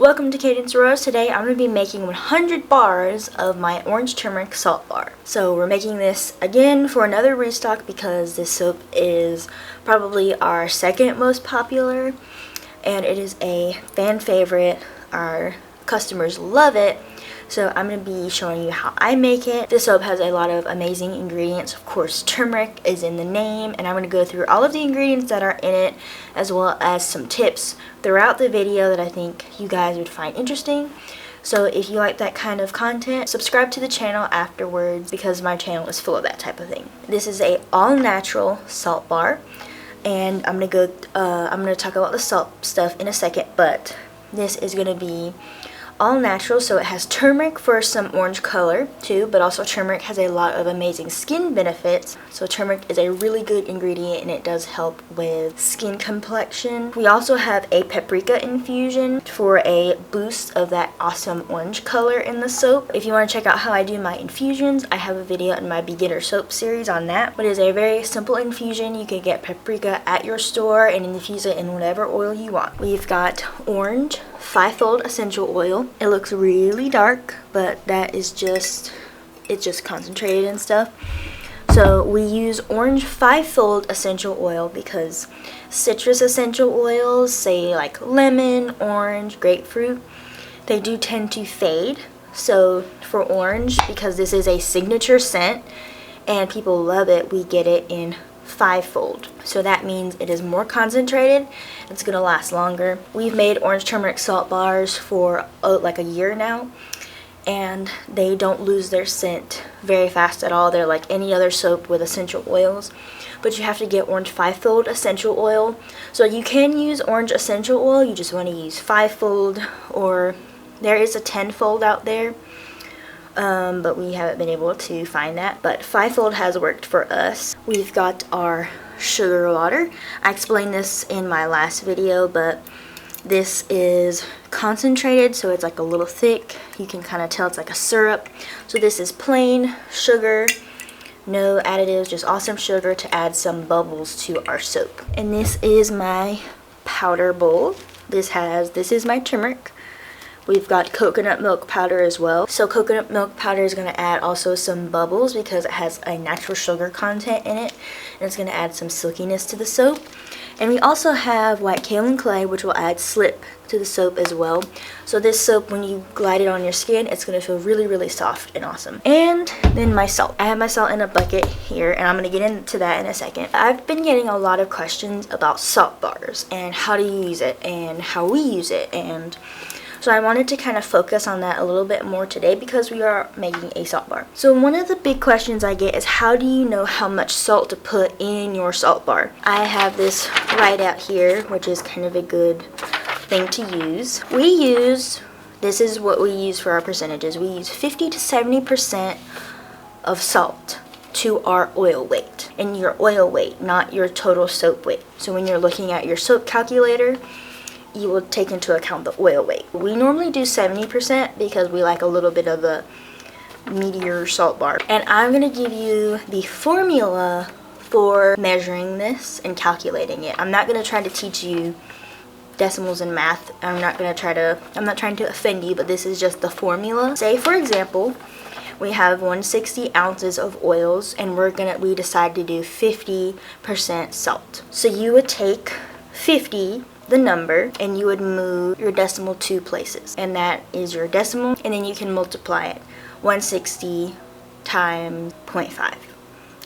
Welcome to Cadence Rose. Today I'm going to be making 100 bars of my orange turmeric salt bar. So we're making this again for another restock because this soap is probably our second most popular and it is a fan favorite. Our customers love it. So I'm going to be showing you how I make it. This soap has a lot of amazing ingredients. Of course, turmeric is in the name, and I'm going to go through all of the ingredients that are in it, as well as some tips throughout the video that I think you guys would find interesting. So if you like that kind of content, subscribe to the channel afterwards because my channel is full of that type of thing. This is a all-natural salt bar, and I'm going to talk about the salt stuff in a second, but this is going to be all natural, so it has turmeric for some orange color too, but also turmeric has a lot of amazing skin benefits. So turmeric is a really good ingredient and it does help with skin complexion. We also have a paprika infusion for a boost of that awesome orange color in the soap. If you want to check out how I do my infusions, I have a video in my beginner soap series on that. But it is a very simple infusion. You can get paprika at your store and infuse it in whatever oil you want. We've got orange 5-fold essential oil. It looks really dark, but that is just, it's just concentrated and stuff. So we use orange 5-fold essential oil because citrus essential oils, say like lemon, orange, grapefruit, they do tend to fade. So for orange, because this is a signature scent and people love it, we get it in 5-fold. So that means it is more concentrated. It's gonna last longer. We've made orange turmeric salt bars for like a year now, and they don't lose their scent very fast at all. They're like any other soap with essential oils, but you have to get orange 5-fold essential oil. So you can use orange essential oil, you just want to use 5-fold, or there is a 10-fold out there. But we haven't been able to find that, but 5-fold has worked for us. We've got our sugar water. I explained this in my last video, but this is concentrated, so it's like a little thick. You can kind of tell it's like a syrup. So this is plain sugar, no additives, just awesome sugar to add some bubbles to our soap. And this is my powder bowl. This is my turmeric. We've got coconut milk powder as well. So coconut milk powder is going to add also some bubbles because it has a natural sugar content in it. And it's going to add some silkiness to the soap. And we also have white kaolin clay, which will add slip to the soap as well. So this soap, when you glide it on your skin, it's going to feel really, really soft and awesome. And then my salt. I have my salt in a bucket here, and I'm going to get into that in a second. I've been getting a lot of questions about salt bars and how to use it and how we use it, and so I wanted to kind of focus on that a little bit more today because we are making a salt bar. So one of the big questions I get is, how do you know how much salt to put in your salt bar? I have this right out here, which is kind of a good thing to use. This is what we use for our percentages. We use 50 to 70% of salt to our oil weight. And your oil weight, not your total soap weight. So when you're looking at your soap calculator, you will take into account the oil weight. We normally do 70% because we like a little bit of a meatier salt bar. And I'm going to give you the formula for measuring this and calculating it. I'm not going to try to teach you decimals and math. I'm not trying to offend you, but this is just the formula. Say for example, we have 160 ounces of oils and we decide to do 50% salt. So you would take 50, the number, and you would move your decimal 2 places, and that is your decimal, and then you can multiply it. 160 times 0.5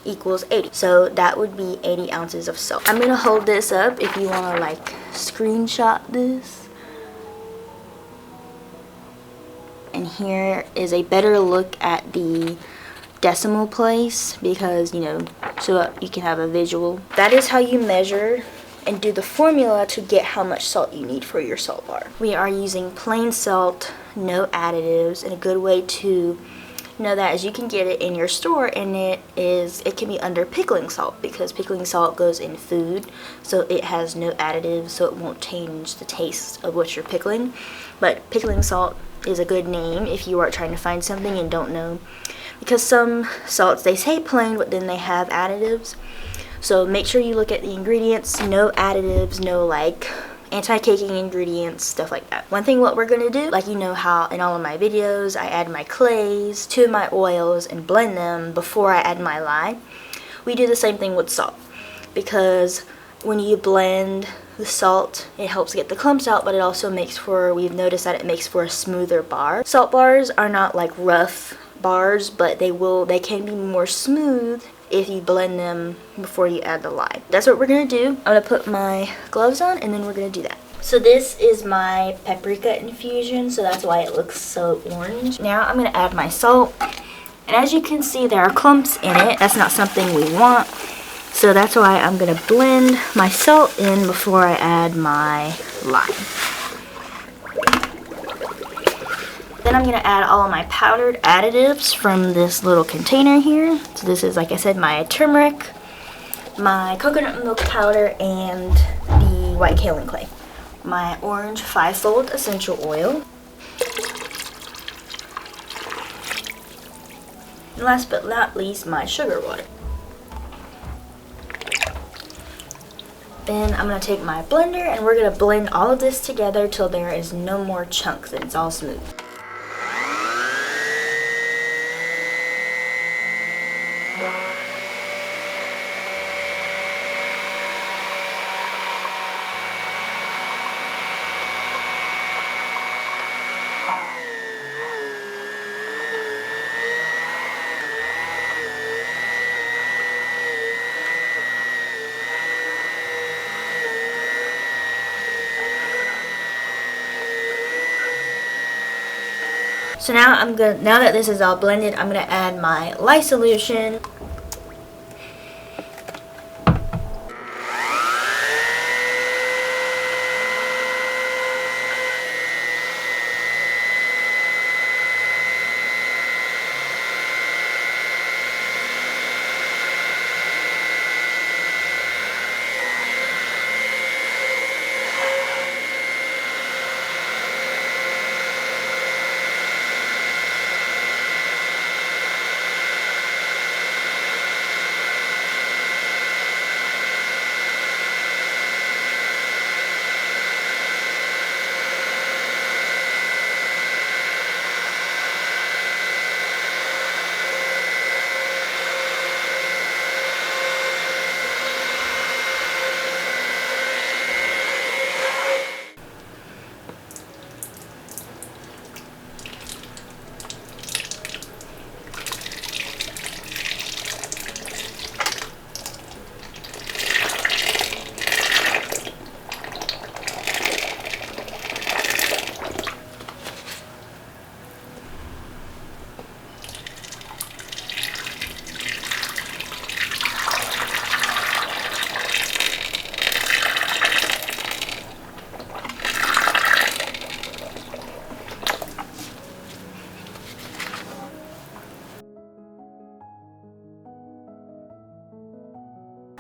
equals 80. So that would be 80 ounces of salt. I'm gonna hold this up if you want to like screenshot this. And here is a better look at the decimal place because, you know, so you can have a visual. That is how you measure and do the formula to get how much salt you need for your salt bar. We are using plain salt, no additives, and a good way to know that is you can get it in your store, and it can be under pickling salt because pickling salt goes in food, so it has no additives, so it won't change the taste of what you're pickling. But pickling salt is a good name if you are trying to find something and don't know, because some salts, they say plain, but then they have additives. So make sure you look at the ingredients, no additives, no like anti-caking ingredients, stuff like that. One thing what we're gonna do, like you know how in all of my videos I add my clays to my oils and blend them before I add my lye, we do the same thing with salt, because when you blend the salt, it helps get the clumps out, but it also makes for, we've noticed that it makes for a smoother bar. Salt bars are not like rough bars, but they can be more smooth if you blend them before you add the lye. That's what we're gonna do. I'm gonna put my gloves on and then we're gonna do that. So this is my paprika infusion, so that's why it looks so orange. Now I'm gonna add my salt, and as you can see there are clumps in it. That's not something we want, so that's why I'm gonna blend my salt in before I add my lime. Then I'm going to add all of my powdered additives from this little container here. So this is, like I said, my turmeric, my coconut milk powder, and the white kaolin clay. My orange 5-fold essential oil. And last but not least, my sugar water. Then I'm going to take my blender and we're going to blend all of this together till there is no more chunks and it's all smooth. So now now that this is all blended, I'm gonna add my lye solution.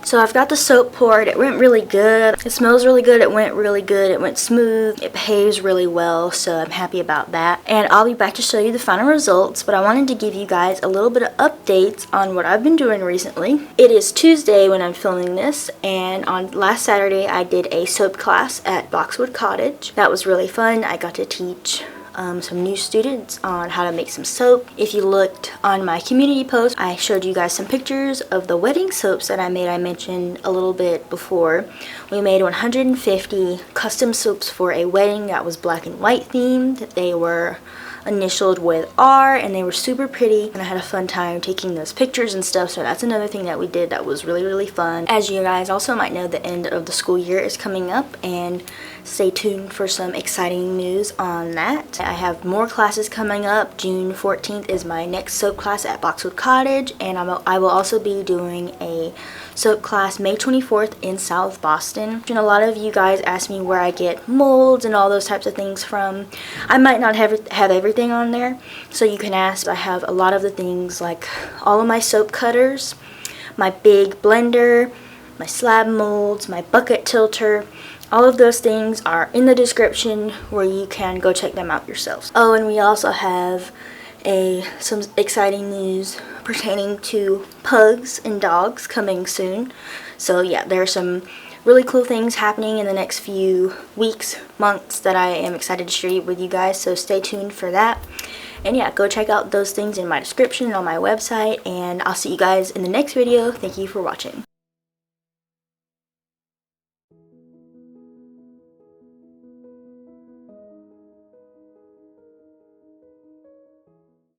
So I've got the soap poured. It went really good. It smells really good. It went really good. It went smooth. It behaves really well, so I'm happy about that. And I'll be back to show you the final results, but I wanted to give you guys a little bit of updates on what I've been doing recently. It is Tuesday when I'm filming this, and on last Saturday I did a soap class at Boxwood Cottage. That was really fun. I got to teach some new students on how to make some soap. If you looked on my community post, I showed you guys some pictures of the wedding soaps that I made. I mentioned a little bit before. We made 150 custom soaps for a wedding that was black and white themed. They were initialed with R and they were super pretty, and I had a fun time taking those pictures and stuff. So that's another thing that we did that was really fun. As you guys also might know, the end of the school year is coming up, and stay tuned for some exciting news on that. I have more classes coming up. June 14th is my next soap class at Boxwood Cottage, and I will also be doing a soap class May 24th in South Boston. And a lot of you guys ask me where I get molds and all those types of things from. I might not have everything on there, so you can ask. I have a lot of the things, like all of my soap cutters, my big blender, my slab molds, my bucket tilter. All of those things are in the description where you can go check them out yourselves. Oh, and we also have some exciting news pertaining to pugs and dogs coming soon. So yeah, there are some really cool things happening in the next few weeks, months that I am excited to share with you guys, so stay tuned for that. And yeah, go check out those things in my description and on my website, and I'll see you guys in the next video. Thank you for watching.